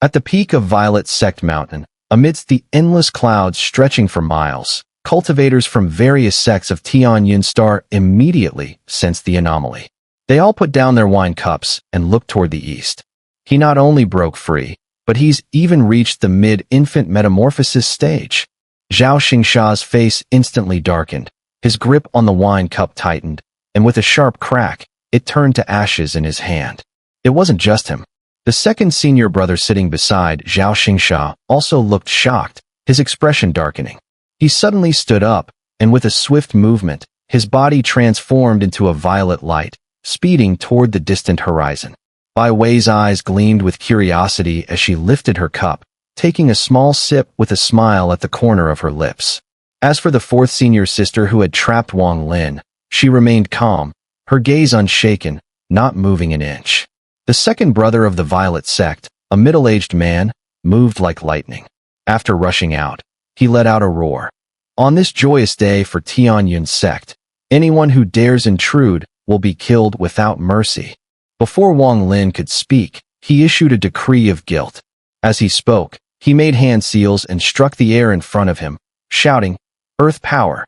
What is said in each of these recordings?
At the peak of Violet Sect Mountain, amidst the endless clouds stretching for miles, cultivators from various sects of Xun'er immediately sensed the anomaly. They all put down their wine cups and looked toward the east. He not only broke free, but he's even reached the mid-infant metamorphosis stage. Zhao Xingsha's face instantly darkened. His grip on the wine cup tightened, and with a sharp crack, it turned to ashes in his hand. It wasn't just him. The second senior brother sitting beside Zhao Xingsha also looked shocked, his expression darkening. He suddenly stood up, and with a swift movement, his body transformed into a violet light, speeding toward the distant horizon. Bai Wei's eyes gleamed with curiosity as she lifted her cup, taking a small sip with a smile at the corner of her lips. As for the fourth senior sister who had trapped Wang Lin, she remained calm, her gaze unshaken, not moving an inch. The second brother of the Violet Sect, a middle-aged man, moved like lightning. After rushing out, he let out a roar. On this joyous day for Tianyun Sect, anyone who dares intrude will be killed without mercy. Before Wang Lin could speak, he issued a decree of guilt. As he spoke, he made hand seals and struck the air in front of him, shouting, "Earth power."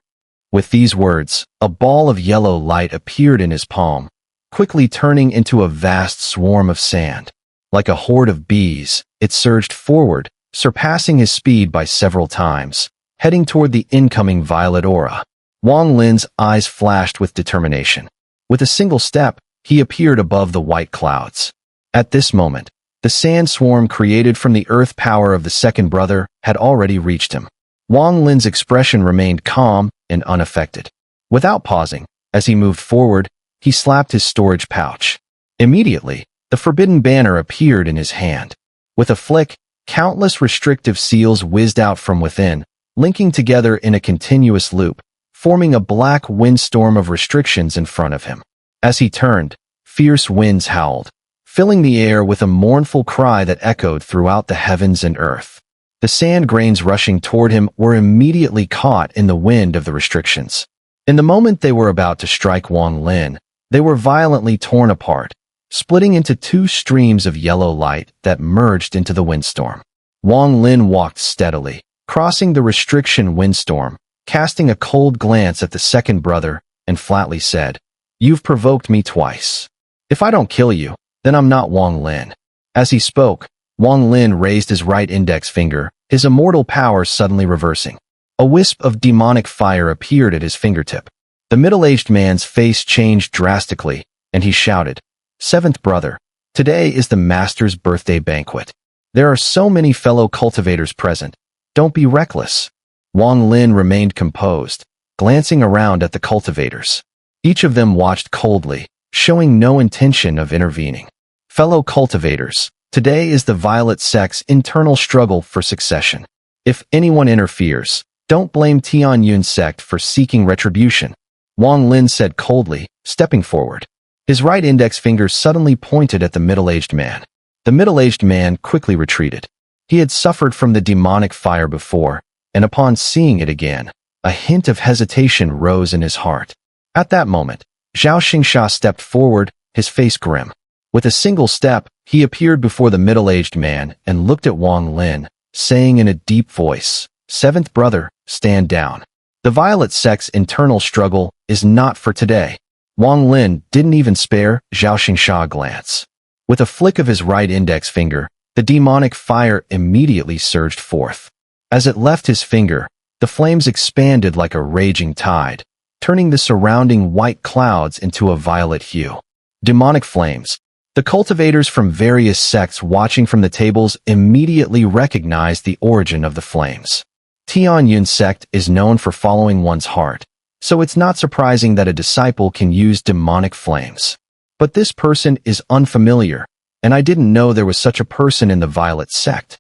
With these words, a ball of yellow light appeared in his palm, quickly turning into a vast swarm of sand. Like a horde of bees, it surged forward, surpassing his speed by several times, heading toward the incoming violet aura. Wang Lin's eyes flashed with determination. With a single step, he appeared above the white clouds. At this moment, the sand swarm created from the earth power of the second brother had already reached him. Wang Lin's expression remained calm and unaffected. Without pausing, as he moved forward, he slapped his storage pouch. Immediately, the forbidden banner appeared in his hand. With a flick, countless restrictive seals whizzed out from within, linking together in a continuous loop, forming a black windstorm of restrictions in front of him. As he turned, fierce winds howled, filling the air with a mournful cry that echoed throughout the heavens and earth. The sand grains rushing toward him were immediately caught in the wind of the restrictions. In the moment they were about to strike Wang Lin, they were violently torn apart, splitting into two streams of yellow light that merged into the windstorm. Wang Lin walked steadily, crossing the restriction windstorm, casting a cold glance at the second brother, and flatly said, "You've provoked me twice. If I don't kill you, then I'm not Wang Lin." As he spoke, Wang Lin raised his right index finger, his immortal power suddenly reversing. A wisp of demonic fire appeared at his fingertip. The middle-aged man's face changed drastically, and he shouted, "Seventh brother, today is the master's birthday banquet. There are so many fellow cultivators present. Don't be reckless." Wang Lin remained composed, glancing around at the cultivators. Each of them watched coldly, showing no intention of intervening. "Fellow cultivators, today is the Violet Sect's internal struggle for succession. If anyone interferes, don't blame Tianyun Sect for seeking retribution," Wang Lin said coldly, stepping forward. His right index finger suddenly pointed at the middle-aged man. The middle-aged man quickly retreated. He had suffered from the demonic fire before, and upon seeing it again, a hint of hesitation rose in his heart. At that moment, Zhao Xingsha stepped forward, his face grim. With a single step, he appeared before the middle-aged man and looked at Wang Lin, saying in a deep voice, "Seventh brother, stand down. The Violet Sect's internal struggle is not for today." Wang Lin didn't even spare Zhao Xingsha a glance. With a flick of his right index finger, the demonic fire immediately surged forth. As it left his finger, the flames expanded like a raging tide, turning the surrounding white clouds into a violet hue. Demonic flames. The cultivators from various sects watching from the tables immediately recognized the origin of the flames. Tianyun Sect is known for following one's heart, so it's not surprising that a disciple can use demonic flames. But this person is unfamiliar, and I didn't know there was such a person in the Violet Sect.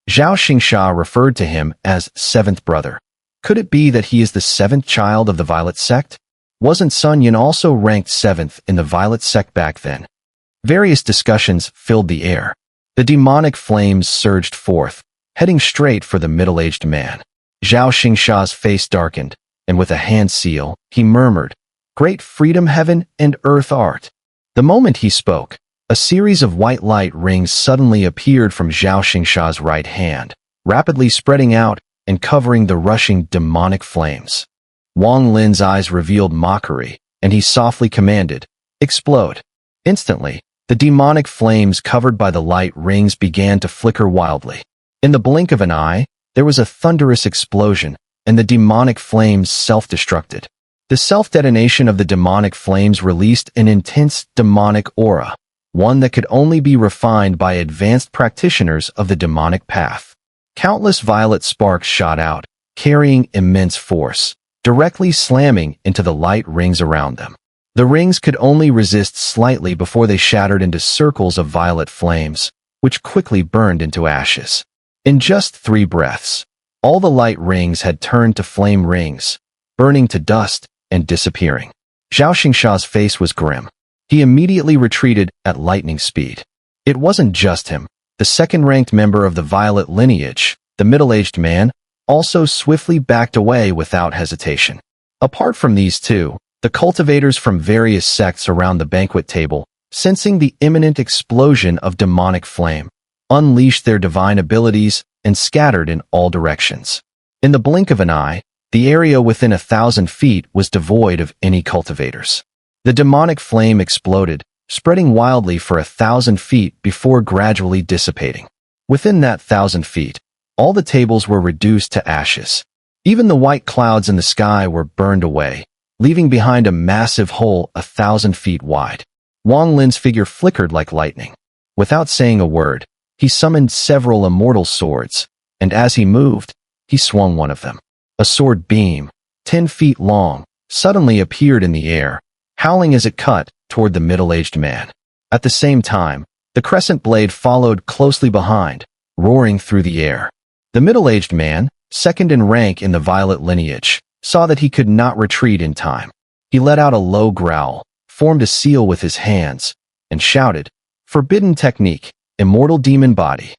Zhao Xingsha referred to him as seventh brother. Could it be that he is the seventh child of the Violet Sect? Wasn't Sun Yin also ranked seventh in the Violet Sect back then? Various discussions filled the air. The demonic flames surged forth, heading straight for the middle-aged man. Zhao Xingsha's face darkened, and with a hand seal, he murmured, "Great freedom, heaven and earth art." The moment he spoke, A series of white light rings suddenly appeared from Zhao Xingsha's right hand, rapidly spreading out and covering the rushing demonic flames. Wang Lin's eyes revealed mockery, and he softly commanded, "Explode." Instantly, the demonic flames covered by the light rings began to flicker wildly. In the blink of an eye, there was a thunderous explosion, and the demonic flames self-destructed. The self-detonation of the demonic flames released an intense demonic aura, one that could only be refined by advanced practitioners of the demonic path. Countless violet sparks shot out, carrying immense force, directly slamming into the light rings around them. The rings could only resist slightly before they shattered into circles of violet flames, which quickly burned into ashes. In just 3 breaths, all the light rings had turned to flame rings, burning to dust and disappearing. Zhao Xingsha's face was grim. He immediately retreated at lightning speed. It wasn't just him. The second-ranked member of the violet lineage, the middle-aged man, also swiftly backed away without hesitation. Apart from these two, the cultivators from various sects around the banquet table, sensing the imminent explosion of demonic flame, unleashed their divine abilities and scattered in all directions. In the blink of an eye, the area within 1,000 feet was devoid of any cultivators. The demonic flame exploded, spreading wildly for 1,000 feet before gradually dissipating. Within that 1,000 feet, all the tables were reduced to ashes. Even the white clouds in the sky were burned away, leaving behind a massive hole 1,000 feet wide. Wang Lin's figure flickered like lightning. Without saying a word, he summoned several immortal swords, and as he moved, he swung one of them. A sword beam, 10 feet long, suddenly appeared in the air, howling as it cut toward the middle-aged man. At the same time, the crescent blade followed closely behind, roaring through the air. The middle-aged man, second in rank in the violet lineage, saw that he could not retreat in time. He let out a low growl, formed a seal with his hands, and shouted, "Forbidden technique, immortal demon body."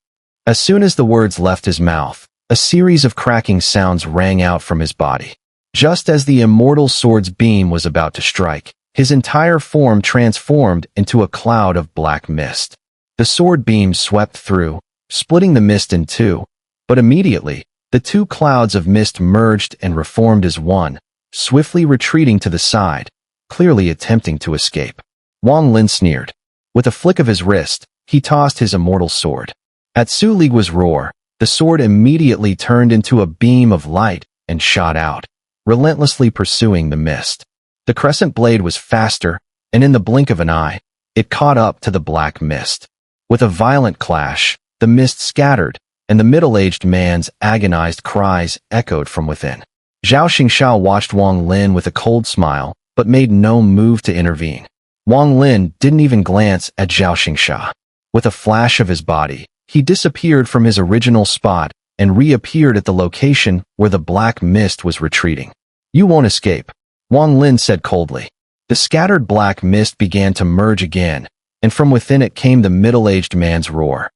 As soon as the words left his mouth, a series of cracking sounds rang out from his body. Just as the immortal sword's beam was about to strike, his entire form transformed into a cloud of black mist. The sword beam swept through, splitting the mist in two, but immediately, the two clouds of mist merged and reformed as one, swiftly retreating to the side, clearly attempting to escape. Wang Lin sneered. With a flick of his wrist, he tossed his immortal sword. At Su Ligua's roar, the sword immediately turned into a beam of light and shot out, relentlessly pursuing the mist. The crescent blade was faster, and in the blink of an eye, it caught up to the black mist. With a violent clash, the mist scattered, and the middle-aged man's agonized cries echoed from within. Zhao Xingsha watched Wang Lin with a cold smile, but made no move to intervene. Wang Lin didn't even glance at Zhao Xingsha. With a flash of his body, he disappeared from his original spot and reappeared at the location where the black mist was retreating. "You won't escape," Wang Lin said coldly. The scattered black mist began to merge again, and from within it came the middle-aged man's roar.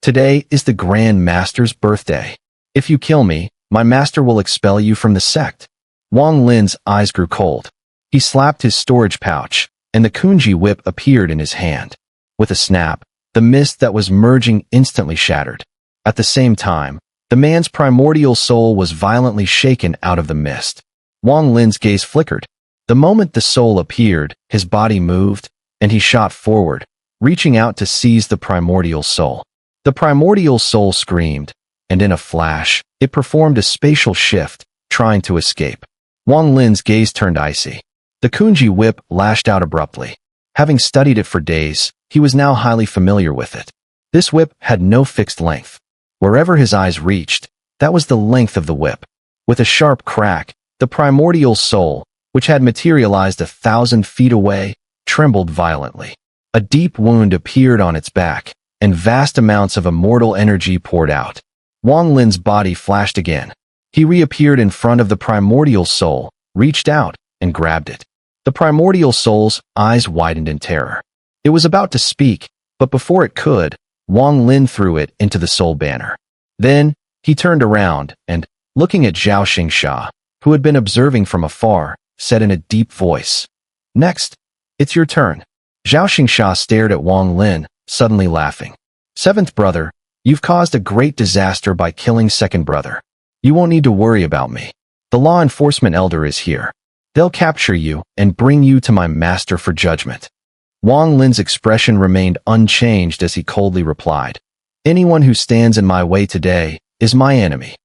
"Today is the Grand Master's birthday. If you kill me, my master will expel you from the sect." Wang Lin's eyes grew cold. He slapped his storage pouch, and the Kunji whip appeared in his hand. With a snap, the mist that was merging instantly shattered. At the same time, the man's primordial soul was violently shaken out of the mist. Wang Lin's gaze flickered. The moment the soul appeared, his body moved, and he shot forward, reaching out to seize the primordial soul. The primordial soul screamed, and in a flash, it performed a spatial shift, trying to escape. Wang Lin's gaze turned icy. The Kunji whip lashed out abruptly. Having studied it for days, he was now highly familiar with it. This whip had no fixed length. Wherever his eyes reached, that was the length of the whip. With a sharp crack, the primordial soul, which had materialized 1,000 feet away, trembled violently. A deep wound appeared on its back, and vast amounts of immortal energy poured out. Wang Lin's body flashed again. He reappeared in front of the primordial soul, reached out, and grabbed it. The primordial soul's eyes widened in terror. It was about to speak, but before it could, Wang Lin threw it into the soul banner. Then, he turned around and, looking at Zhao Xingsha, who had been observing from afar, said in a deep voice, "Next, it's your turn." Zhao Xingsha stared at Wang Lin, suddenly laughing. Seventh brother, you've caused a great disaster by killing second brother. You won't need to worry about me. The law enforcement elder is here. They'll capture you and bring you to my master for judgment. Wang Lin's expression remained unchanged as he coldly replied, anyone who stands in my way today is my enemy.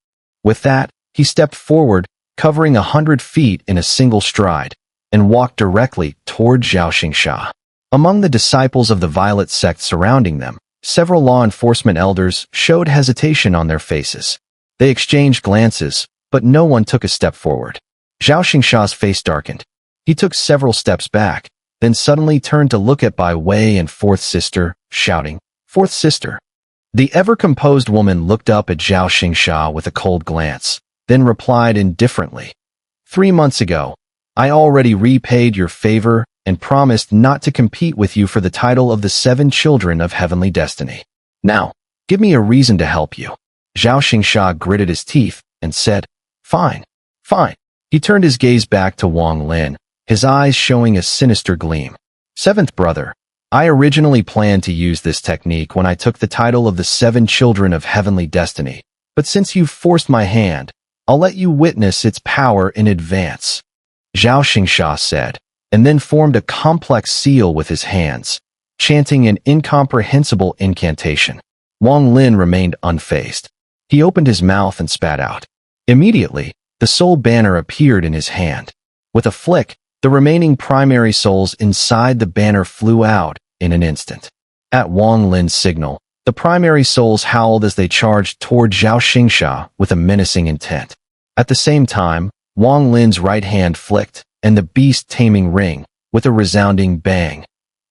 With that, he stepped forward, covering 100 feet in a single stride, and walked directly toward Zhao Xingsha. Among the disciples of the Violet Sect surrounding them, several law enforcement elders showed hesitation on their faces. They exchanged glances, but no one took a step forward. Zhao Xingsha's face darkened. He took several steps back, then suddenly turned to look at Bai Wei and fourth sister, shouting, "Fourth sister!" The ever-composed woman looked up at Zhao Xingsha with a cold glance, then replied indifferently, 3 months ago, I already repaid your favor and promised not to compete with you for the title of the 7 children of heavenly destiny. Now, give me a reason to help you. Zhao Xingsha gritted his teeth and said, fine, fine. He turned his gaze back to Wang Lin, his eyes showing a sinister gleam. Seventh brother, I originally planned to use this technique when I took the title of the 7 children of heavenly destiny, but since you've forced my hand, I'll let you witness its power in advance. Zhao Xingsha said, and then formed a complex seal with his hands, chanting an incomprehensible incantation. Wang Lin remained unfazed. He opened his mouth and spat out. Immediately, the soul banner appeared in his hand. With a flick, the remaining primary souls inside the banner flew out in an instant. At Wang Lin's signal, the primary souls howled as they charged toward Zhao Xingsha with a menacing intent. At the same time, Wang Lin's right hand flicked, and the beast-taming ring, with a resounding bang,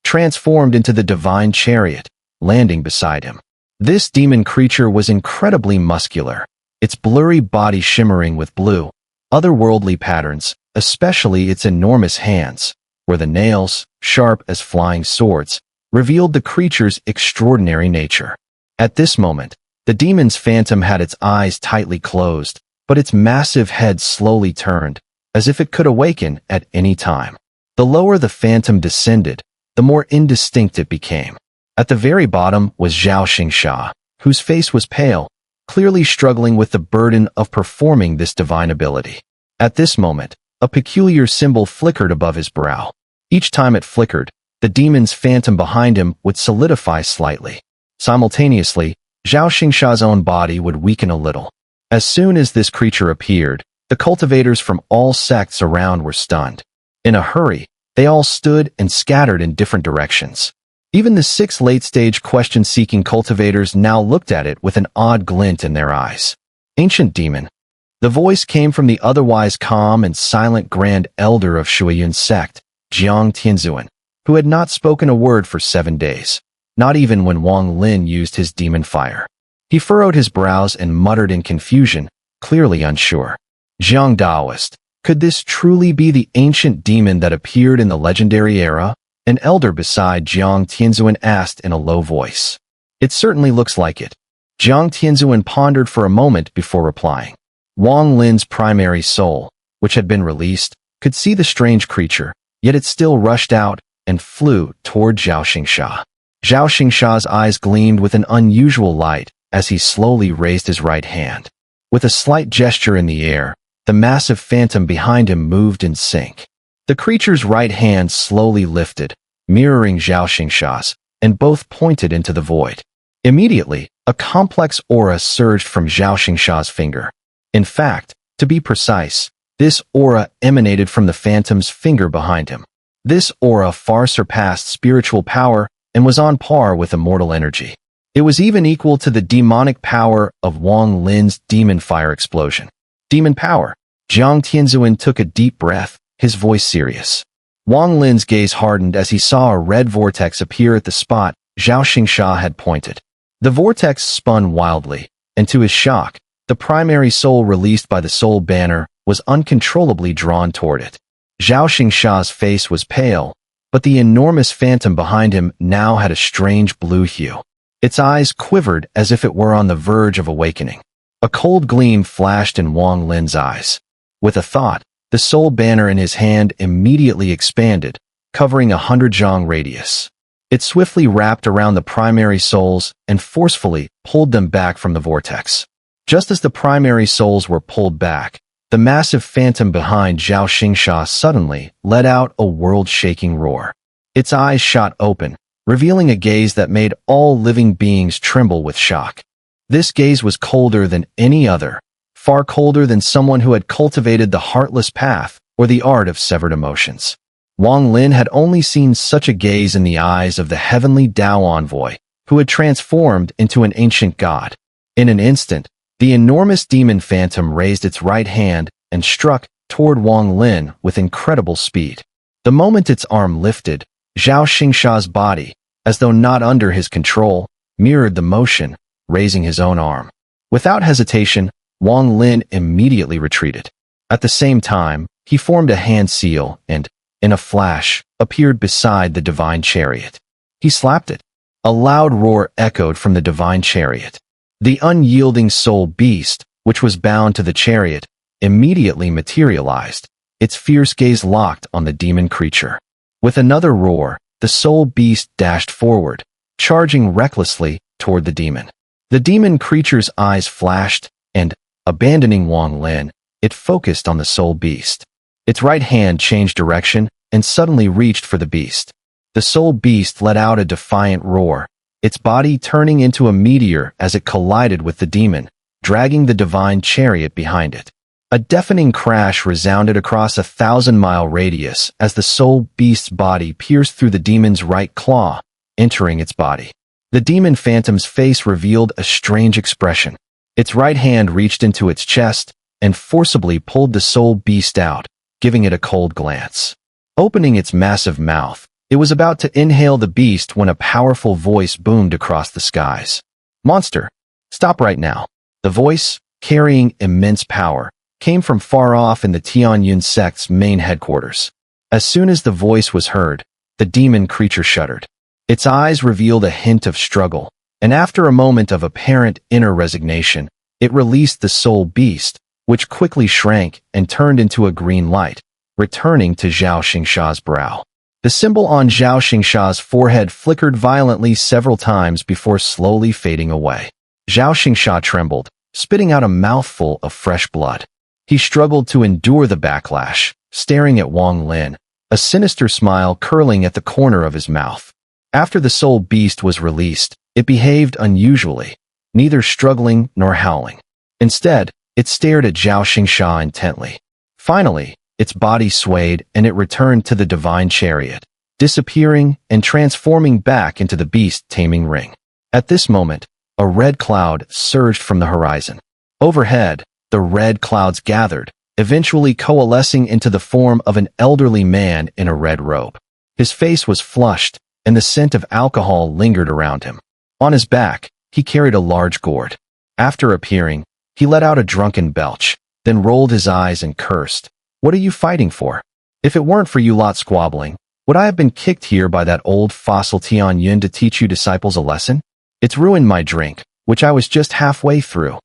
transformed into the divine chariot, landing beside him. This demon creature was incredibly muscular, its blurry body shimmering with blue, otherworldly patterns, especially its enormous hands, where the nails, sharp as flying swords, revealed the creature's extraordinary nature. At this moment, the demon's phantom had its eyes tightly closed, but its massive head slowly turned, as if it could awaken at any time. The lower the phantom descended, the more indistinct it became. At the very bottom was Zhao Xingsha, whose face was pale, clearly struggling with the burden of performing this divine ability. At this moment, a peculiar symbol flickered above his brow. Each time it flickered, the demon's phantom behind him would solidify slightly. Simultaneously, Zhao Xingsha's own body would weaken a little. As soon as this creature appeared, the cultivators from all sects around were stunned. In a hurry, they all stood and scattered in different directions. Even the 6 late-stage question-seeking cultivators now looked at it with an odd glint in their eyes. Ancient demon. The voice came from the otherwise calm and silent Grand Elder of Shuiyun's sect, Jiang Tianzuan, who had not spoken a word for 7 days, not even when Wang Lin used his demon fire. He furrowed his brows and muttered in confusion, clearly unsure. Jiang Daoist, could this truly be the ancient demon that appeared in the legendary era? An elder beside Jiang Tianzuan asked in a low voice. It certainly looks like it. Jiang Tianzuan pondered for a moment before replying. Wang Lin's primary soul, which had been released, could see the strange creature, yet it still rushed out and flew toward Zhao Xingsha. Zhao Xingsha's eyes gleamed with an unusual light as he slowly raised his right hand. With a slight gesture in the air, the massive phantom behind him moved in sync. The creature's right hand slowly lifted, mirroring Zhao Xingsha's, and both pointed into the void. Immediately, a complex aura surged from Zhao Xingsha's finger. In fact, to be precise, this aura emanated from the phantom's finger behind him. This aura far surpassed spiritual power and was on par with immortal energy. It was even equal to the demonic power of Wang Lin's demon fire explosion. Demon power. Jiang Tianzuan took a deep breath, his voice serious. Wang Lin's gaze hardened as he saw a red vortex appear at the spot Zhao Xingsha had pointed. The vortex spun wildly, and to his shock, the primary soul released by the soul banner was uncontrollably drawn toward it. Zhao Xingsha's face was pale, but the enormous phantom behind him now had a strange blue hue. Its eyes quivered as if it were on the verge of awakening. A cold gleam flashed in Wang Lin's eyes. With a thought, the soul banner in his hand immediately expanded, covering 100 zhang radius. It swiftly wrapped around the primary souls and forcefully pulled them back from the vortex. Just as the primary souls were pulled back, the massive phantom behind Zhao Xingxia suddenly let out a world-shaking roar. Its eyes shot open, revealing a gaze that made all living beings tremble with shock. This gaze was colder than any other, far colder than someone who had cultivated the heartless path or the art of severed emotions. Wang Lin had only seen such a gaze in the eyes of the heavenly Tao envoy, who had transformed into an ancient god. In an instant, the enormous demon phantom raised its right hand and struck toward Wang Lin with incredible speed. The moment its arm lifted, Zhao Xingxia's body, as though not under his control, mirrored the motion, raising his own arm. Without hesitation, Wang Lin immediately retreated. At the same time, he formed a hand seal and, in a flash, appeared beside the divine chariot. He slapped it. A loud roar echoed from the divine chariot. The unyielding soul beast, which was bound to the chariot, immediately materialized, its fierce gaze locked on the demon creature. With another roar, the soul beast dashed forward, charging recklessly toward the demon. The demon creature's eyes flashed, and, abandoning Wang Lin, it focused on the soul beast. Its right hand changed direction and suddenly reached for the beast. The soul beast let out a defiant roar, its body turning into a meteor as it collided with the demon, dragging the divine chariot behind it. A deafening crash resounded across a 1,000-mile radius as the soul beast's body pierced through the demon's right claw, entering its body. The demon phantom's face revealed a strange expression. Its right hand reached into its chest and forcibly pulled the soul beast out, giving it a cold glance. Opening its massive mouth, it was about to inhale the beast when a powerful voice boomed across the skies. "Monster, stop right now." The voice, carrying immense power, came from far off in the Tianyun Sect's main headquarters. As soon as the voice was heard, the demon creature shuddered. Its eyes revealed a hint of struggle, and after a moment of apparent inner resignation, it released the soul beast, which quickly shrank and turned into a green light, returning to Zhao Xingxia's brow. The symbol on Zhao Xingxia's forehead flickered violently several times before slowly fading away. Zhao Xingxia trembled, spitting out a mouthful of fresh blood. He struggled to endure the backlash, staring at Wang Lin, a sinister smile curling at the corner of his mouth. After the soul beast was released, it behaved unusually, neither struggling nor howling. Instead, it stared at Zhao Xingxia intently. Finally, its body swayed and it returned to the divine chariot, disappearing and transforming back into the beast-taming ring. At this moment, a red cloud surged from the horizon. Overhead, the red clouds gathered, eventually coalescing into the form of an elderly man in a red robe. His face was flushed, and the scent of alcohol lingered around him. On his back, he carried a large gourd. After appearing, he let out a drunken belch, then rolled his eyes and cursed. "What are you fighting for? If it weren't for you lot squabbling, would I have been kicked here by that old fossil Tianyun to teach you disciples a lesson? It's ruined my drink, which I was just halfway through."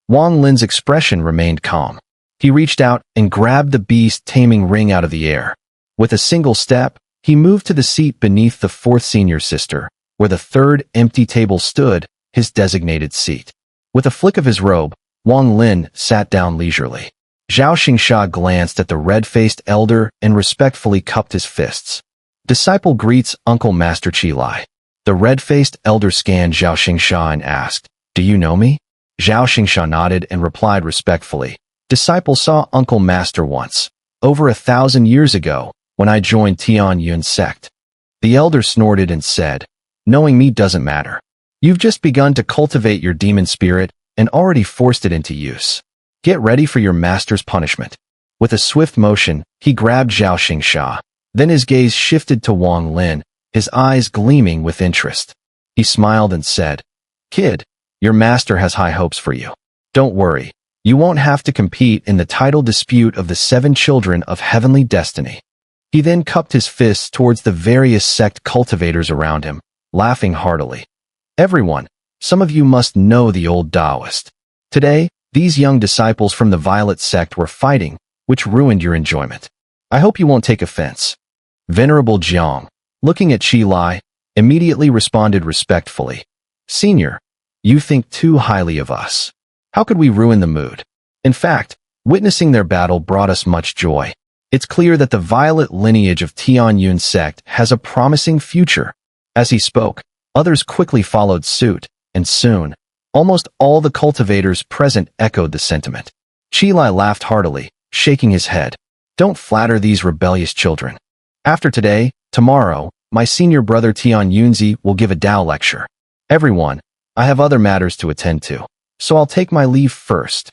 Wang Lin's expression remained calm. He reached out and grabbed the beast-taming ring out of the air. With a single step, he moved to the seat beneath the fourth senior sister, where the third empty table stood, his designated seat. With a flick of his robe, Wang Lin sat down leisurely. Zhao Xingxia glanced at the red-faced elder and respectfully cupped his fists. "Disciple greets Uncle Master Qilai." The red-faced elder scanned Zhao Xingxia and asked, "Do you know me?" Zhao Xingxia nodded and replied respectfully, "Disciple saw Uncle Master once, over 1,000 years ago, when I joined Tianyun Sect." The elder snorted and said, "Knowing me doesn't matter. You've just begun to cultivate your demon spirit and already forced it into use. Get ready for your master's punishment." With a swift motion, he grabbed Zhao Xingxia. Then his gaze shifted to Wang Lin, his eyes gleaming with interest. He smiled and said, "Kid, your master has high hopes for you. Don't worry, you won't have to compete in the title dispute of the 7 children of heavenly destiny." He then cupped his fists towards the various sect cultivators around him, laughing heartily. "Everyone, some of you must know the old Taoist. Today, these young disciples from the Violet Sect were fighting, which ruined your enjoyment. I hope you won't take offense." Venerable Jiang, looking at Qi Lai, immediately responded respectfully. Senior, you think too highly of us. How could we ruin the mood? In fact, witnessing their battle brought us much joy. It's clear that the violet lineage of Tianyun's sect has a promising future. As he spoke, others quickly followed suit, and soon, almost all the cultivators present echoed the sentiment. Qi Lai laughed heartily, shaking his head. Don't flatter these rebellious children. After today, tomorrow, my senior brother Tian Yunzi will give a Tao lecture. Everyone, I have other matters to attend to, so I'll take my leave first.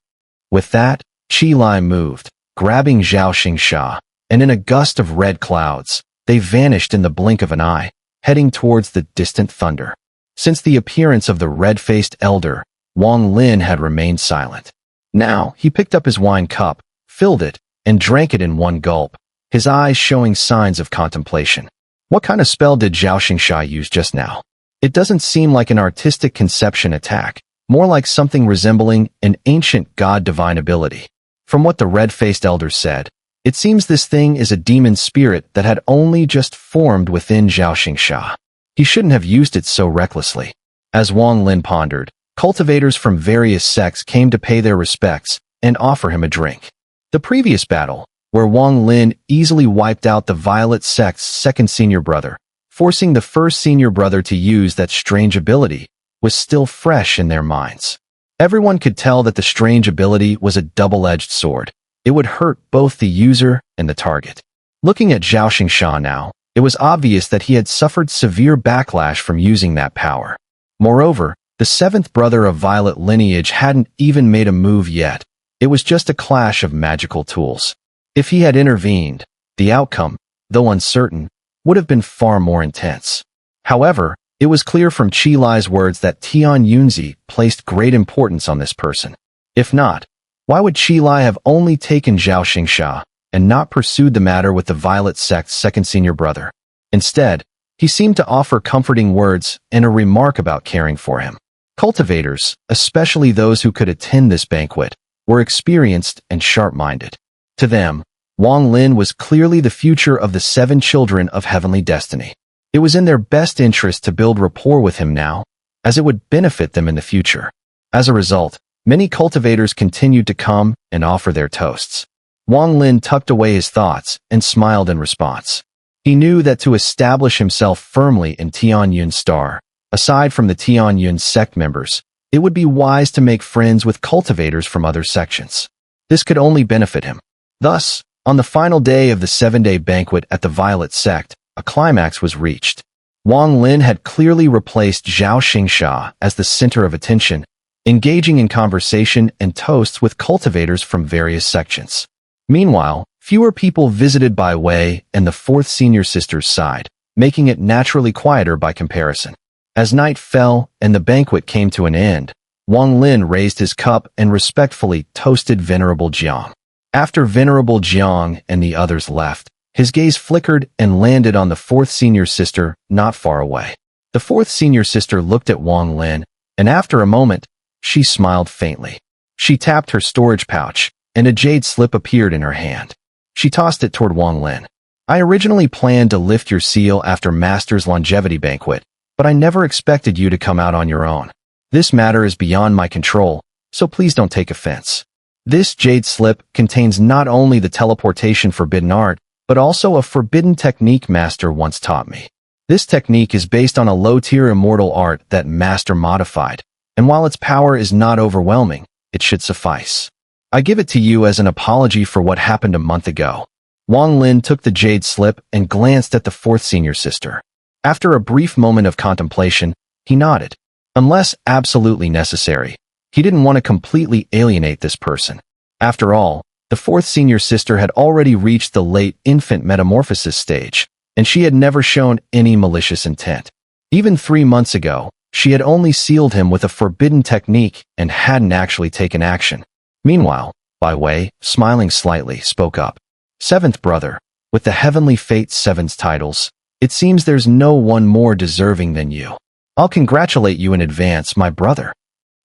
With that, Qi Lai moved, grabbing Zhao Xingsha, and in a gust of red clouds, they vanished in the blink of an eye, heading towards the distant thunder. Since the appearance of the red-faced elder, Wang Lin had remained silent. Now, he picked up his wine cup, filled it, and drank it in one gulp, his eyes showing signs of contemplation. What kind of spell did Zhao Xingsha use just now? It doesn't seem like an artistic conception attack, more like something resembling an ancient god-divine ability. From what the red-faced elder said, it seems this thing is a demon spirit that had only just formed within Zhao Xingsha. He shouldn't have used it so recklessly. As Wang Lin pondered, cultivators from various sects came to pay their respects and offer him a drink. The previous battle, where Wang Lin easily wiped out the Violet Sect's second senior brother, forcing the first senior brother to use that strange ability, was still fresh in their minds. Everyone could tell that the strange ability was a double-edged sword. It would hurt both the user and the target. Looking at Zhao Xingsha now, it was obvious that he had suffered severe backlash from using that power. Moreover, the seventh brother of Violet lineage hadn't even made a move yet. It was just a clash of magical tools. If he had intervened, the outcome, though uncertain, would have been far more intense. However, it was clear from Qi Lai's words that Tian Yunzi placed great importance on this person. If not, why would Qi Lai have only taken Zhao Xingsha and not pursued the matter with the Violet Sect's second senior brother? Instead, he seemed to offer comforting words and a remark about caring for him. Cultivators, especially those who could attend this banquet, were experienced and sharp-minded. To them, Wang Lin was clearly the future of the 7 children of heavenly destiny. It was in their best interest to build rapport with him now, as it would benefit them in the future. As a result, many cultivators continued to come and offer their toasts. Wang Lin tucked away his thoughts and smiled in response. He knew that to establish himself firmly in Tianyun's star, aside from the Tianyun sect members, it would be wise to make friends with cultivators from other sections. This could only benefit him. Thus, on the final day of the 7-day banquet at the Violet Sect, a climax was reached. Wang Lin had clearly replaced Zhao Xingsha as the center of attention, engaging in conversation and toasts with cultivators from various sections. Meanwhile, fewer people visited Bai Wei and the 4th senior sister's side, making it naturally quieter by comparison. As night fell and the banquet came to an end, Wang Lin raised his cup and respectfully toasted Venerable Jiang. After Venerable Jiang and the others left, his gaze flickered and landed on the 4th senior sister not far away. The 4th senior sister looked at Wang Lin, and after a moment, she smiled faintly. She tapped her storage pouch, and a jade slip appeared in her hand. She tossed it toward Wang Lin. I originally planned to lift your seal after Master's longevity banquet, but I never expected you to come out on your own. This matter is beyond my control, so please don't take offense. This jade slip contains not only the teleportation forbidden art, but also a forbidden technique Master once taught me. This technique is based on a low-tier immortal art that Master modified, and while its power is not overwhelming, it should suffice. I give it to you as an apology for what happened a month ago. Wang Lin took the jade slip and glanced at the 4th senior sister. After a brief moment of contemplation, he nodded. Unless absolutely necessary, he didn't want to completely alienate this person. After all, the 4th senior sister had already reached the late infant metamorphosis stage, and she had never shown any malicious intent. Even 3 months ago, she had only sealed him with a forbidden technique and hadn't actually taken action. Meanwhile, Bai Wei, smiling slightly, spoke up. 7th brother, with the Heavenly Fate 7's titles, it seems there's no one more deserving than you. I'll congratulate you in advance, my brother.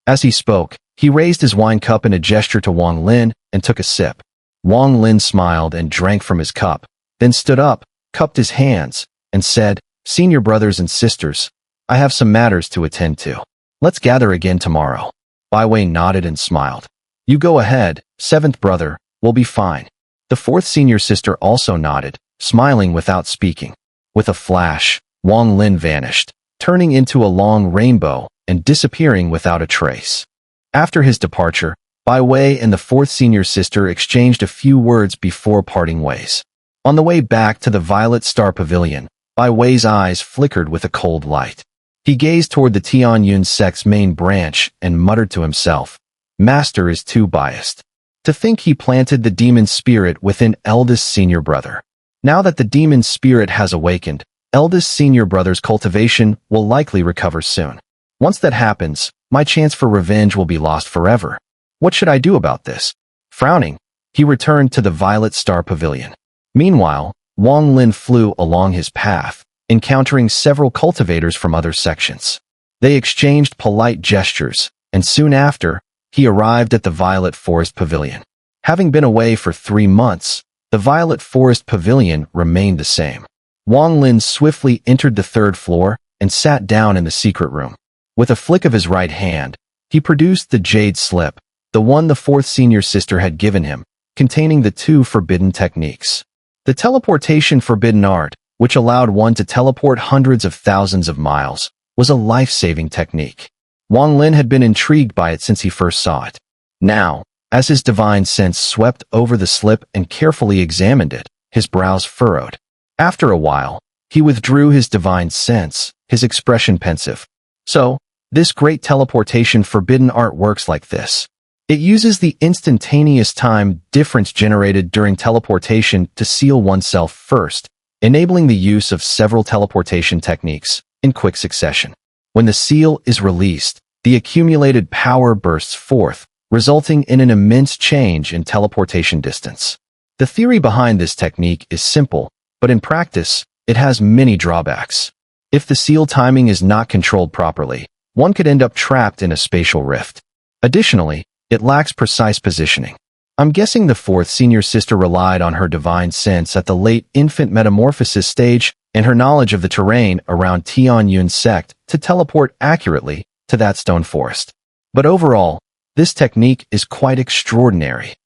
As he spoke, he raised his wine cup in a gesture to Wang Lin and took a sip. Wang Lin smiled and drank from his cup, then stood up, cupped his hands, and said, "Senior brothers and sisters, I have some matters to attend to. Let's gather again tomorrow." Bai Wei nodded and smiled. "You go ahead, seventh brother, we'll be fine." The fourth senior sister also nodded, smiling without speaking. With a flash, Wang Lin vanished, turning into a long rainbow and disappearing without a trace. After his departure, Bai Wei and the fourth senior sister exchanged a few words before parting ways. On the way back to the Violet Star Pavilion, Bai Wei's eyes flickered with a cold light. He gazed toward the Tianyun sect's main branch and muttered to himself, "Master is too biased. To think he planted the demon spirit within eldest senior brother. Now that the demon spirit has awakened, eldest senior brother's cultivation will likely recover soon. Once that happens, my chance for revenge will be lost forever. What should I do about this?" Frowning, he returned to the Violet Star Pavilion. Meanwhile, Wang Lin flew along his path, encountering several cultivators from other sections. They exchanged polite gestures, and soon after, he arrived at the Violet Forest Pavilion. Having been away for 3 months, the Violet Forest Pavilion remained the same. Wang Lin swiftly entered the 3rd floor and sat down in the secret room. With a flick of his right hand, he produced the jade slip, the one the 4th senior sister had given him, containing the 2 forbidden techniques. The teleportation forbidden art, which allowed one to teleport hundreds of thousands of miles, was a life-saving technique. Wang Lin had been intrigued by it since he first saw it. Now, as his divine sense swept over the slip and carefully examined it, his brows furrowed. After a while, he withdrew his divine sense, his expression pensive. "So, this great teleportation forbidden art works like this. It uses the instantaneous time difference generated during teleportation to seal oneself first, enabling the use of several teleportation techniques in quick succession. When the seal is released, the accumulated power bursts forth, resulting in an immense change in teleportation distance. The theory behind this technique is simple, but in practice, it has many drawbacks. If the seal timing is not controlled properly, one could end up trapped in a spatial rift. Additionally, it lacks precise positioning. I'm guessing the 4th senior sister relied on her divine sense at the late infant metamorphosis stage and her knowledge of the terrain around Tianyun Sect to teleport accurately to that stone forest. But overall, this technique is quite extraordinary."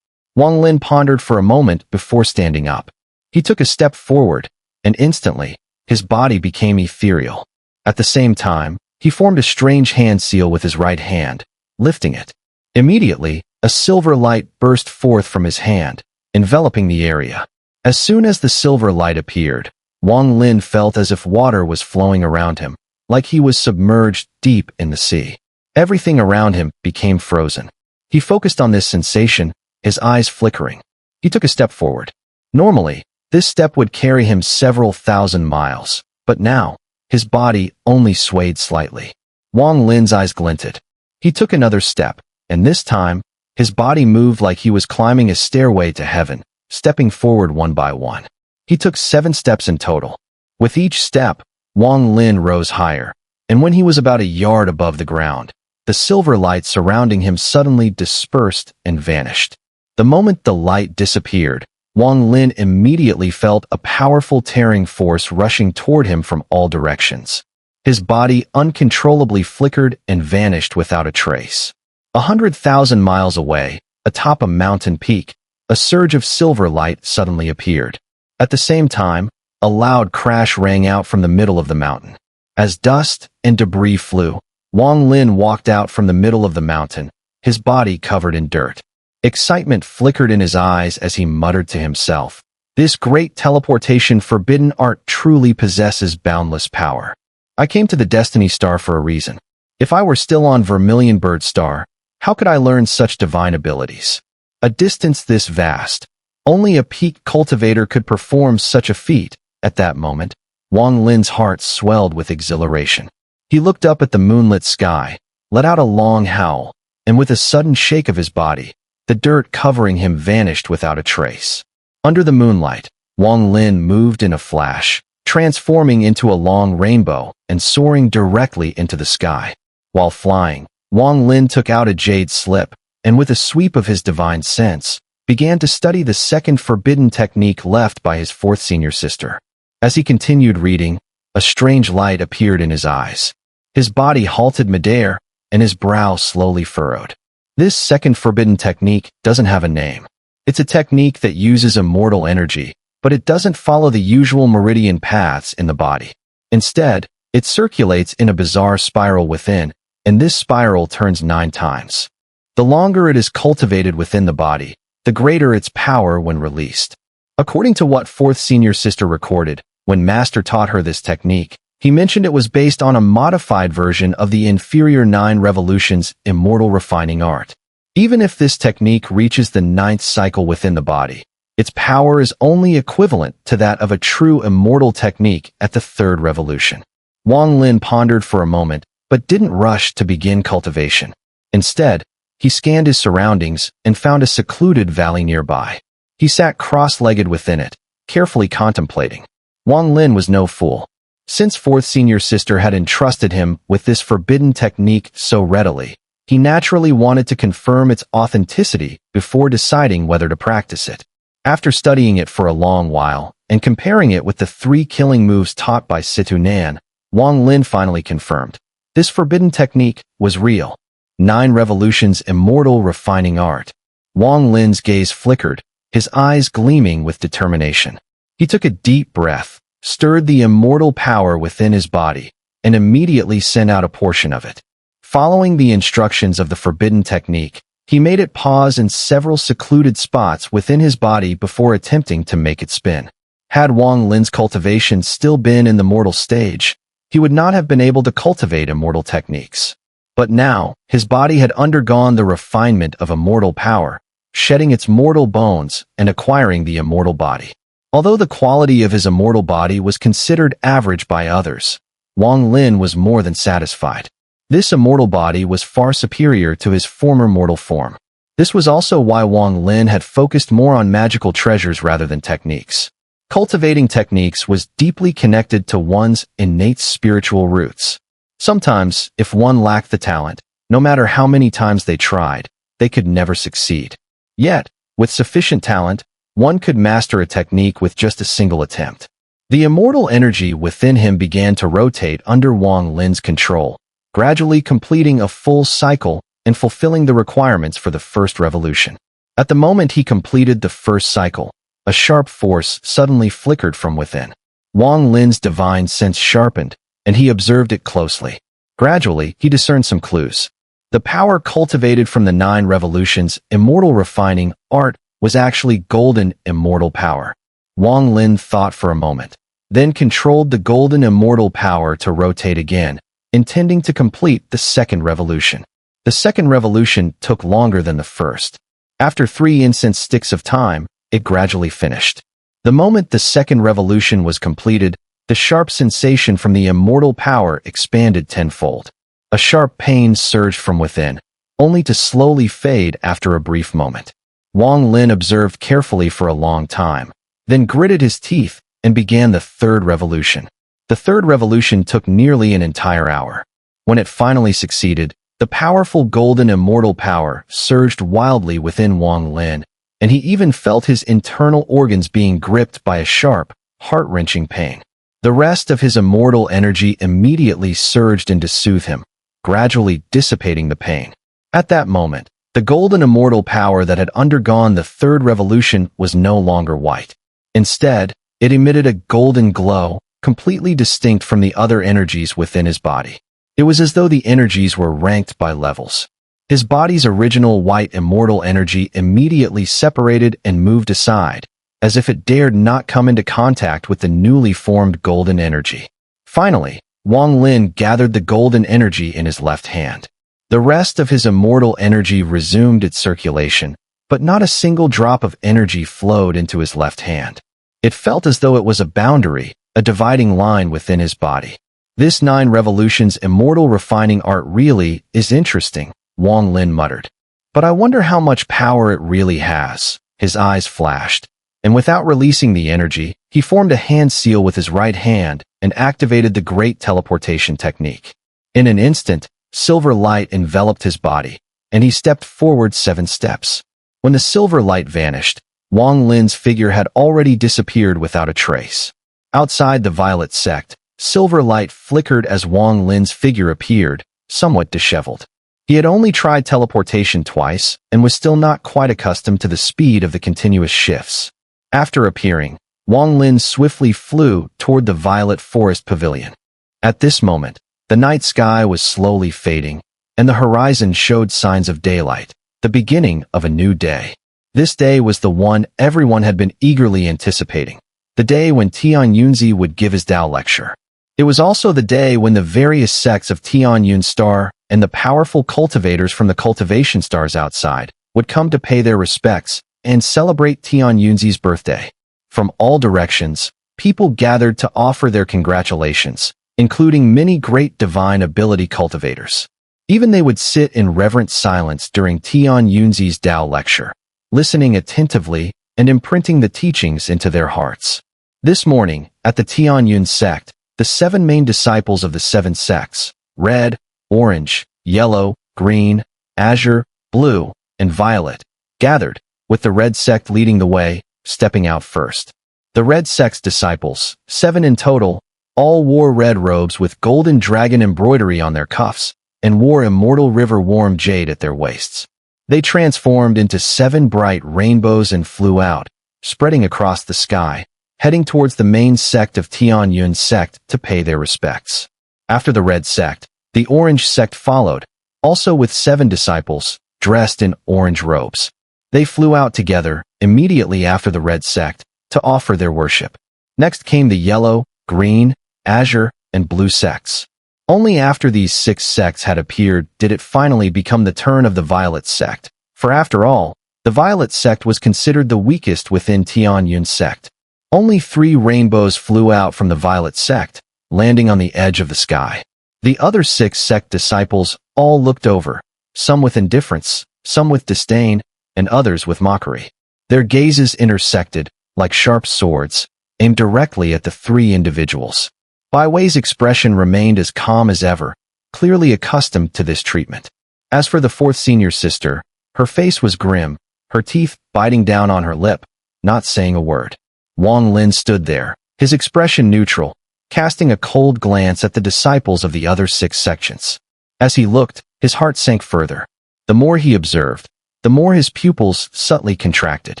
Wang Lin pondered for a moment before standing up. He took a step forward, and instantly, his body became ethereal. At the same time, he formed a strange hand seal with his right hand, lifting it. Immediately, a silver light burst forth from his hand, enveloping the area. As soon as the silver light appeared, Wang Lin felt as if water was flowing around him, like he was submerged deep in the sea. Everything around him became frozen. He focused on this sensation, his eyes flickering. He took a step forward. Normally, this step would carry him several thousand miles, but now, his body only swayed slightly. Wang Lin's eyes glinted. He took another step, and this time, his body moved like he was climbing a stairway to heaven, stepping forward one by one. He took 7 steps in total. With each step, Wang Lin rose higher, and when he was about a yard above the ground, the silver light surrounding him suddenly dispersed and vanished. The moment the light disappeared, Wang Lin immediately felt a powerful tearing force rushing toward him from all directions. His body uncontrollably flickered and vanished without a trace. 100,000 miles away, atop a mountain peak, a surge of silver light suddenly appeared. At the same time, a loud crash rang out from the middle of the mountain. As dust and debris flew, Wang Lin walked out from the middle of the mountain, his body covered in dirt. Excitement flickered in his eyes as he muttered to himself, "This great teleportation forbidden art truly possesses boundless power. I came to the Destiny Star for a reason. If I were still on Vermilion Bird Star, how could I learn such divine abilities? A distance this vast, only a peak cultivator could perform such a feat." At that moment, Wang Lin's heart swelled with exhilaration. He looked up at the moonlit sky, let out a long howl, and with a sudden shake of his body, the dirt covering him vanished without a trace. Under the moonlight, Wang Lin moved in a flash, transforming into a long rainbow and soaring directly into the sky. While flying, Wang Lin took out a jade slip, and with a sweep of his divine sense, began to study the second forbidden technique left by his 4th senior sister. As he continued reading, a strange light appeared in his eyes. His body halted midair, and his brow slowly furrowed. This second forbidden technique doesn't have a name. It's a technique that uses immortal energy, but it doesn't follow the usual meridian paths in the body. Instead, it circulates in a bizarre spiral within, and this spiral turns 9 times. The longer it is cultivated within the body, the greater its power when released. According to what fourth senior sister recorded, when Master taught her this technique, he mentioned it was based on a modified version of the inferior 9 revolutions immortal refining art. Even if this technique reaches the 9th cycle within the body, its power is only equivalent to that of a true immortal technique at the 3rd revolution. Wang Lin pondered for a moment, but didn't rush to begin cultivation. Instead, he scanned his surroundings and found a secluded valley nearby. He sat cross-legged within it, carefully contemplating. Wang Lin was no fool. Since fourth senior sister had entrusted him with this forbidden technique so readily, he naturally wanted to confirm its authenticity before deciding whether to practice it. After studying it for a long while and comparing it with the 3 killing moves taught by Xun'er, Wang Lin finally confirmed. This forbidden technique was real. 9 revolutions immortal refining art. Wang Lin's gaze flickered, his eyes gleaming with determination. He took a deep breath, stirred the immortal power within his body, and immediately sent out a portion of it. Following the instructions of the forbidden technique, he made it pause in several secluded spots within his body before attempting to make it spin. Had Wang Lin's cultivation still been in the mortal stage, he would not have been able to cultivate immortal techniques. But now, his body had undergone the refinement of immortal power, shedding its mortal bones and acquiring the immortal body. Although the quality of his immortal body was considered average by others, Wang Lin was more than satisfied. This immortal body was far superior to his former mortal form. This was also why Wang Lin had focused more on magical treasures rather than techniques. Cultivating techniques was deeply connected to one's innate spiritual roots. Sometimes, if one lacked the talent, no matter how many times they tried, they could never succeed. Yet, with sufficient talent, one could master a technique with just a single attempt. The immortal energy within him began to rotate under Wang Lin's control, gradually completing a full cycle and fulfilling the requirements for the 1st revolution. At the moment he completed the 1st cycle, a sharp force suddenly flickered from within. Wang Lin's divine sense sharpened, and he observed it closely. Gradually, he discerned some clues. The power cultivated from the 9 revolutions immortal refining art was actually golden immortal power. Wang Lin thought for a moment, then controlled the golden immortal power to rotate again, intending to complete the 2nd revolution. The 2nd revolution took longer than the 1st. After 3 incense sticks of time, it gradually finished. The moment the 2nd revolution was completed, the sharp sensation from the immortal power expanded tenfold. A sharp pain surged from within, only to slowly fade after a brief moment. Wang Lin observed carefully for a long time, then gritted his teeth and began the 3rd revolution. The 3rd revolution took nearly an entire hour. When it finally succeeded, the powerful golden immortal power surged wildly within Wang Lin, and he even felt his internal organs being gripped by a sharp, heart-wrenching pain. The rest of his immortal energy immediately surged in to soothe him, gradually dissipating the pain. At that moment, the golden immortal power that had undergone the 3rd revolution was no longer white. Instead, it emitted a golden glow, completely distinct from the other energies within his body. It was as though the energies were ranked by levels. His body's original white immortal energy immediately separated and moved aside, as if it dared not come into contact with the newly formed golden energy. Finally, Wang Lin gathered the golden energy in his left hand. The rest of his immortal energy resumed its circulation, but not a single drop of energy flowed into his left hand. It felt as though it was a boundary, a dividing line within his body. This 9 revolutions immortal refining art really is interesting, Wang Lin muttered. But I wonder how much power it really has. His eyes flashed, and without releasing the energy, he formed a hand seal with his right hand and activated the great teleportation technique. In an instant, silver light enveloped his body, and he stepped forward 7 steps. When the silver light vanished, Wang Lin's figure had already disappeared without a trace. Outside the Violet Sect, silver light flickered as Wang Lin's figure appeared, somewhat disheveled. He had only tried teleportation twice and was still not quite accustomed to the speed of the continuous shifts. After appearing, Wang Lin swiftly flew toward the Violet Forest Pavilion. At this moment, the night sky was slowly fading, and the horizon showed signs of daylight, the beginning of a new day. This day was the one everyone had been eagerly anticipating, the day when Tian Yunzi would give his Tao lecture. It was also the day when the various sects of Tian Yun Star and the powerful cultivators from the cultivation stars outside would come to pay their respects and celebrate Tian Yunzi's birthday. From all directions, people gathered to offer their congratulations, including many great divine ability cultivators. Even they would sit in reverent silence during Tian Yunzi's Tao lecture, listening attentively and imprinting the teachings into their hearts. This morning, at the Tian Yun sect, the 7 main disciples of the 7 sects, red, orange, yellow, green, azure, blue, and violet, gathered, with the red sect leading the way, stepping out first. The red sect's disciples, 7 in total, all wore red robes with golden dragon embroidery on their cuffs, and wore immortal river warm jade at their waists. They transformed into 7 bright rainbows and flew out, spreading across the sky, heading towards the main sect of Tian Yun sect to pay their respects. After the red sect, the orange sect followed, also with 7 disciples, dressed in orange robes. They flew out together, immediately after the red sect, to offer their worship. Next came the yellow, green, azure, and blue sects. Only after these 6 sects had appeared did it finally become the turn of the violet sect, for after all, the violet sect was considered the weakest within Tian Yun sect. Only 3 rainbows flew out from the violet sect, landing on the edge of the sky. The other 6 sect disciples all looked over, some with indifference, some with disdain, and others with mockery. Their gazes intersected, like sharp swords, aimed directly at the 3 individuals. Bai Wei's expression remained as calm as ever, clearly accustomed to this treatment. As for the 4th senior sister, her face was grim, her teeth biting down on her lip, not saying a word. Wang Lin stood there, his expression neutral, casting a cold glance at the disciples of the other 6 sections. As he looked, his heart sank further. The more he observed, the more his pupils subtly contracted.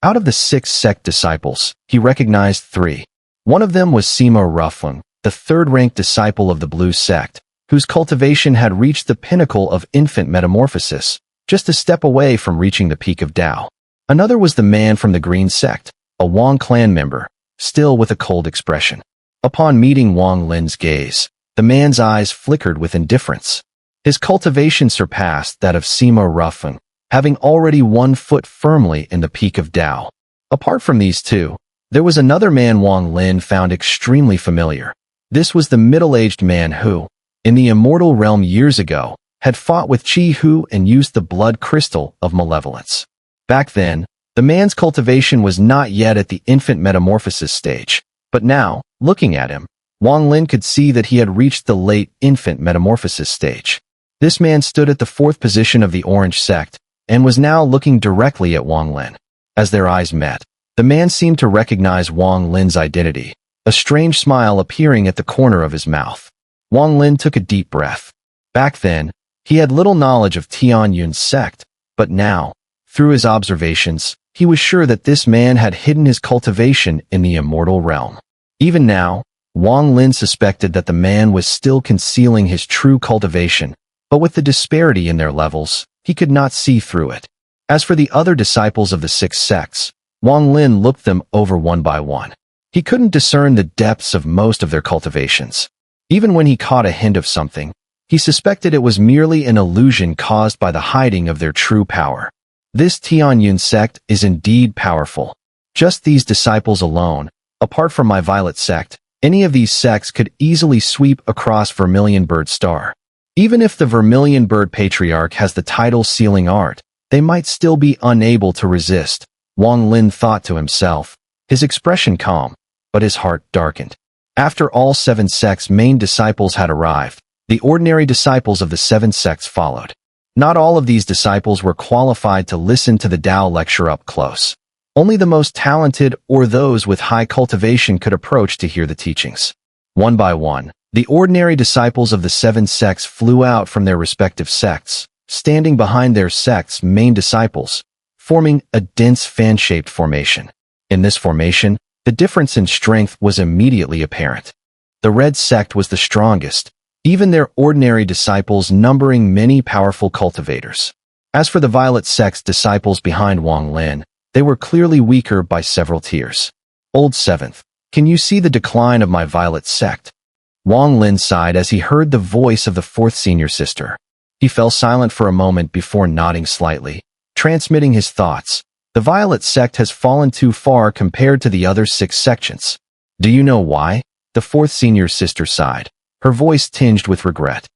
Out of the 6 sect disciples, he recognized 3. One of them was Sima Rufeng, the 3rd-ranked disciple of the blue sect, whose cultivation had reached the pinnacle of infant metamorphosis, just a step away from reaching the peak of Tao. Another was the man from the green sect, a Wang clan member, still with a cold expression. Upon meeting Wang Lin's gaze, the man's eyes flickered with indifference. His cultivation surpassed that of Sima Rufeng, having already 1 foot firmly in the peak of Tao. Apart from these 2, there was another man Wang Lin found extremely familiar. This was the middle-aged man who, in the immortal realm years ago, had fought with Qi Hu and used the blood crystal of malevolence. Back then, the man's cultivation was not yet at the infant metamorphosis stage, but now, looking at him, Wang Lin could see that he had reached the late infant metamorphosis stage. This man stood at the 4th position of the orange sect, and was now looking directly at Wang Lin. As their eyes met, the man seemed to recognize Wang Lin's identity, a strange smile appearing at the corner of his mouth. Wang Lin took a deep breath. Back then, he had little knowledge of Tian Yun's sect, but now, through his observations, he was sure that this man had hidden his cultivation in the immortal realm. Even now, Wang Lin suspected that the man was still concealing his true cultivation, but with the disparity in their levels, he could not see through it. As for the other disciples of the 6 sects, Wang Lin looked them over one by one. He couldn't discern the depths of most of their cultivations. Even when he caught a hint of something, he suspected it was merely an illusion caused by the hiding of their true power. This Tian Yun sect is indeed powerful. Just these disciples alone, apart from my violet sect, any of these sects could easily sweep across Vermilion Bird Star. Even if the Vermilion Bird Patriarch has the title Sealing Art, they might still be unable to resist, Wang Lin thought to himself, his expression calm, but his heart darkened. After all 7 sects' main disciples had arrived, the ordinary disciples of the 7 sects followed. Not all of these disciples were qualified to listen to the Tao lecture up close. Only the most talented or those with high cultivation could approach to hear the teachings. One by one, the ordinary disciples of the 7 sects flew out from their respective sects, standing behind their sect's main disciples, forming a dense fan-shaped formation. In this formation, the difference in strength was immediately apparent. The Red Sect was the strongest, even their ordinary disciples numbering many powerful cultivators. As for the Violet Sect's disciples behind Wang Lin, they were clearly weaker by several tiers. Old 7th, can you see the decline of my Violet Sect? Wang Lin sighed as he heard the voice of the 4th senior sister. He fell silent for a moment before nodding slightly, transmitting his thoughts. The Violet Sect has fallen too far compared to the other 6 sections. Do you know why? The 4th senior sister sighed, her voice tinged with regret.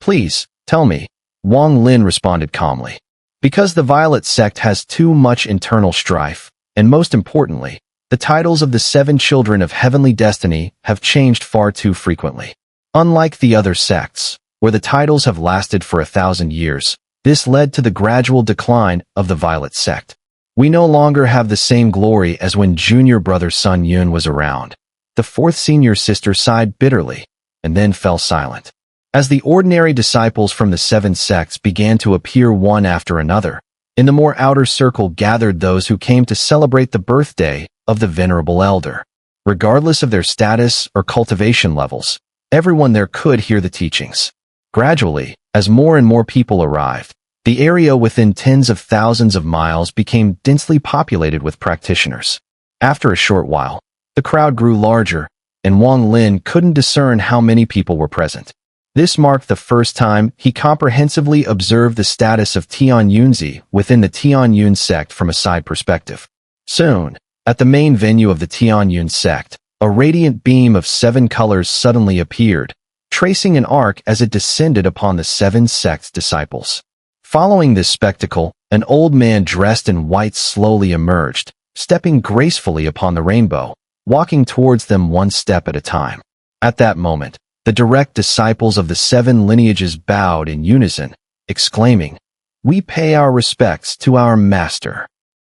Please, tell me, Wang Lin responded calmly. Because the Violet Sect has too much internal strife, and most importantly, the titles of the 7 children of heavenly destiny have changed far too frequently. Unlike the other sects, where the titles have lasted for 1,000 years, this led to the gradual decline of the Violet Sect. We no longer have the same glory as when junior brother Sun Yun was around. The 4th senior sister sighed bitterly, and then fell silent. As the ordinary disciples from the 7 sects began to appear one after another, in the more outer circle gathered those who came to celebrate the birthday of the venerable elder. Regardless of their status or cultivation levels, everyone there could hear the teachings. Gradually, as more and more people arrived, the area within tens of thousands of miles became densely populated with practitioners. After a short while, the crowd grew larger, and Wang Lin couldn't discern how many people were present. This marked the first time he comprehensively observed the status of Tian Yunzi within the Tian Yun sect from a side perspective. Soon, at the main venue of the Tian Yun sect, a radiant beam of 7 colors suddenly appeared, tracing an arc as it descended upon the 7 sect's disciples. Following this spectacle, an old man dressed in white slowly emerged, stepping gracefully upon the rainbow, walking towards them one step at a time. At that moment, the direct disciples of the 7 lineages bowed in unison, exclaiming, "We pay our respects to our master."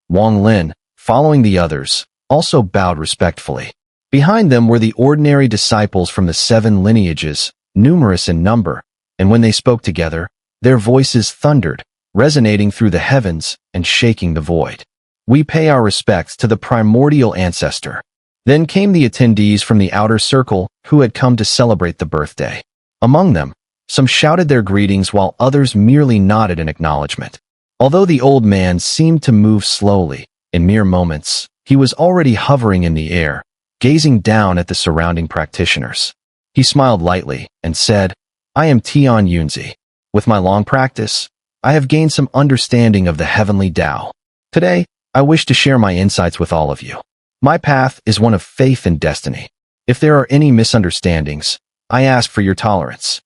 Wang Lin, following the others, also bowed respectfully. Behind them were the ordinary disciples from the 7 lineages, numerous in number, and when they spoke together, their voices thundered, resonating through the heavens and shaking the void. "We pay our respects to the primordial ancestor." Then came the attendees from the outer circle who had come to celebrate the birthday. Among them, some shouted their greetings while others merely nodded in acknowledgement. Although the old man seemed to move slowly, in mere moments, he was already hovering in the air, gazing down at the surrounding practitioners. He smiled lightly and said, "I am Tian Yunzi. With my long practice, I have gained some understanding of the heavenly Tao. Today, I wish to share my insights with all of you. My path is one of faith and destiny. If there are any misunderstandings, I ask for your tolerance."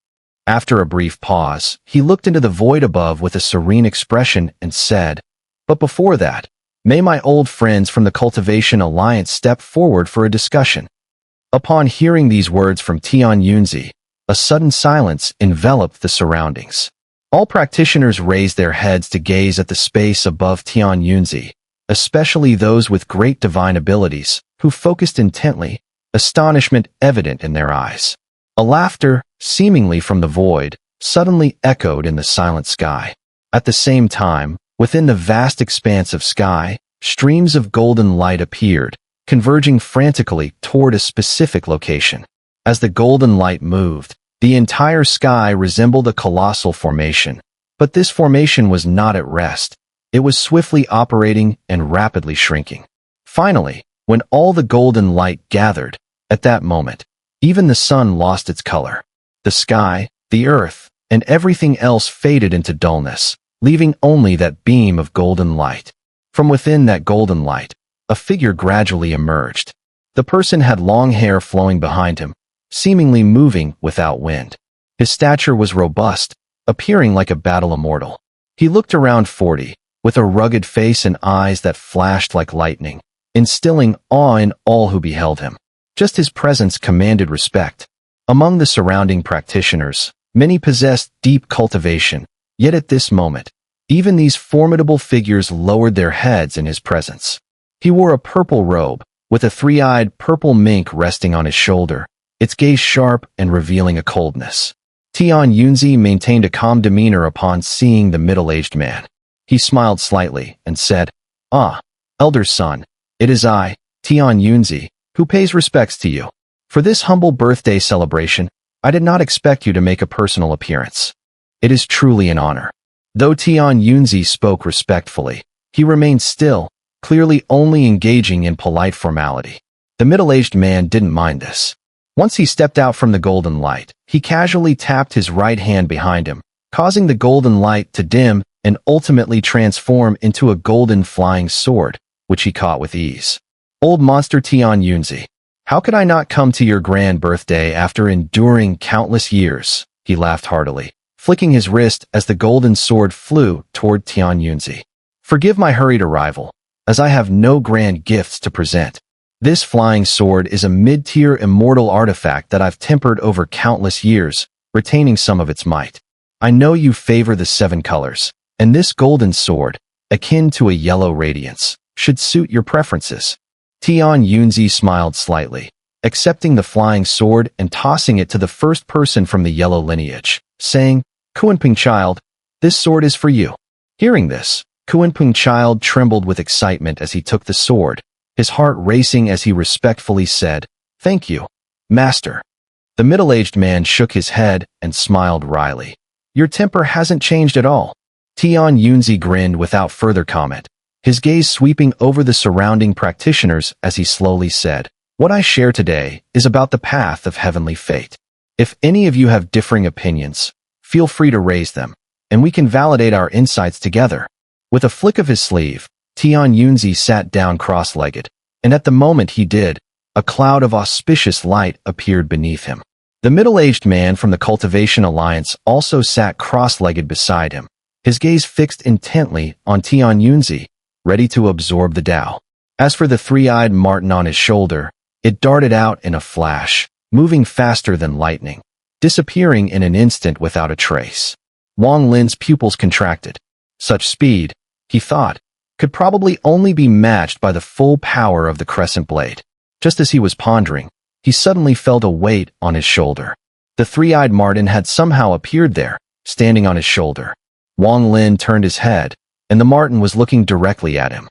After a brief pause, he looked into the void above with a serene expression and said, "But before that, may my old friends from the Cultivation Alliance step forward for a discussion." Upon hearing these words from Tian Yunzi, a sudden silence enveloped the surroundings. All practitioners raised their heads to gaze at the space above Tian Yunzi, especially those with great divine abilities, who focused intently, astonishment evident in their eyes. A laughter, seemingly from the void, suddenly echoed in the silent sky. At the same time, within the vast expanse of sky, streams of golden light appeared, converging frantically toward a specific location. As the golden light moved, the entire sky resembled a colossal formation, but this formation was not at rest. It was swiftly operating and rapidly shrinking. Finally, when all the golden light gathered, at that moment, even the sun lost its color. The sky, the earth, and everything else faded into dullness, leaving only that beam of golden light. From within that golden light, a figure gradually emerged. The person had long hair flowing behind him, seemingly moving without wind. His stature was robust, appearing like a battle immortal. He looked around 40, with a rugged face and eyes that flashed like lightning, instilling awe in all who beheld him. Just his presence commanded respect. Among the surrounding practitioners, many possessed deep cultivation, yet at this moment, even these formidable figures lowered their heads in his presence. He wore a purple robe, with a three-eyed purple mink resting on his shoulder, its gaze sharp and revealing a coldness. Tian Yunzi maintained a calm demeanor upon seeing the middle-aged man. He smiled slightly and said, "Ah, elder son, it is I, Tian Yunzi, who pays respects to you. For this humble birthday celebration, I did not expect you to make a personal appearance. It is truly an honor." Though Tian Yunzi spoke respectfully, he remained still, clearly only engaging in polite formality. The middle-aged man didn't mind this. Once he stepped out from the golden light, he casually tapped his right hand behind him, causing the golden light to dim and ultimately transform into a golden flying sword, which he caught with ease. "Old monster Tian Yunzi, how could I not come to your grand birthday after enduring countless years?" He laughed heartily, flicking his wrist as the golden sword flew toward Tian Yunzi. "Forgive my hurried arrival, as I have no grand gifts to present. This flying sword is a mid-tier immortal artifact that I've tempered over countless years, retaining some of its might. I know you favor the 7 colors, and this golden sword, akin to a yellow radiance, should suit your preferences." Tian Yunzi smiled slightly, accepting the flying sword and tossing it to the first person from the yellow lineage, saying, "Kuanping child, this sword is for you." Hearing this, Kuanping child trembled with excitement as he took the sword, his heart racing as he respectfully said, "Thank you, master." The middle-aged man shook his head and smiled wryly. "Your temper hasn't changed at all." Tian Yunzi grinned without further comment, his gaze sweeping over the surrounding practitioners as he slowly said, "What I share today is about the path of heavenly fate. If any of you have differing opinions, feel free to raise them, and we can validate our insights together." With a flick of his sleeve, Tian Yunzi sat down cross-legged, and at the moment he did, a cloud of auspicious light appeared beneath him. The middle-aged man from the Cultivation Alliance also sat cross-legged beside him, his gaze fixed intently on Tian Yunzi, ready to absorb the Tao. As for the three-eyed marten on his shoulder, it darted out in a flash, moving faster than lightning, disappearing in an instant without a trace. Wang Lin's pupils contracted. Such speed, he thought, could probably only be matched by the full power of the crescent blade. Just as he was pondering, he suddenly felt a weight on his shoulder. The three-eyed marten had somehow appeared there, standing on his shoulder. Wang Lin turned his head, and the marten was looking directly at him.